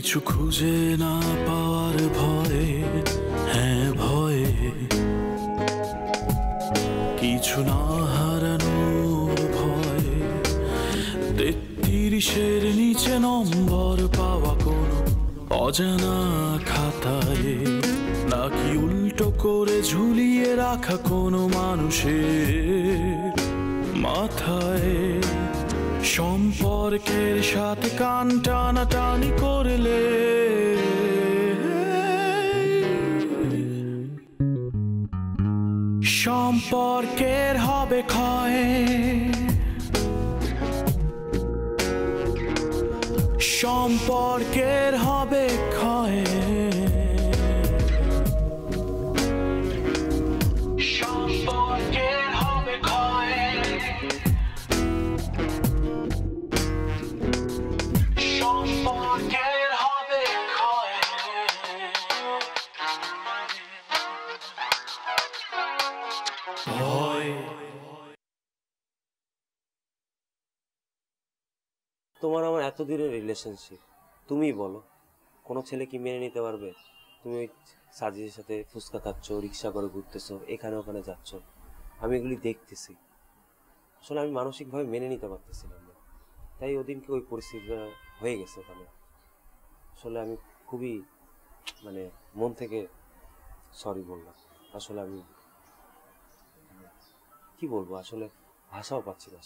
কিছু খুঁজে না পাওয়ার ভয়ে, হ্যাঁ ভয়ে, কিছু না হারানোর ভয়ে, 33-এর নিচে নম্বর পাওয়া কোনো অজানা খাতায়, নাকি উল্টো করে ঝুলিয়ে রাখা কোনো মানুষের মাথায়। সম্পর্কের সাথে কান টানাটানি করলে সম্পর্কের হবে ক্ষয়, সম্পর্কের হবে ক্ষয়, সম্পর্কের হবে ক্ষয়, সম্পর্কের হবে ক্ষয়। তোমার আমার এত দিনের রিলেশনশিপ, তুমি বলো কোনো ছেলে কি মেনে নিতে পারবে? তুমি ওই সাজিদের সাথে ফুচকা খাচ্ছ, রিক্সা করে ঘুরতেছো, এখানে ওখানে যাচ্ছ, আমি এগুলি দেখতেছি। আসলে আমি মানসিকভাবে মেনে নিতে পারতেছিলাম না, তাই ওদিনকে ওই পরিস্থিতিটা হয়ে গেছে ওখানে। আসলে আমি খুবই মানে মন থেকে সরি বললাম। আসলে আমি কি বলবো, আসলে ভাষাও পাচ্ছি না।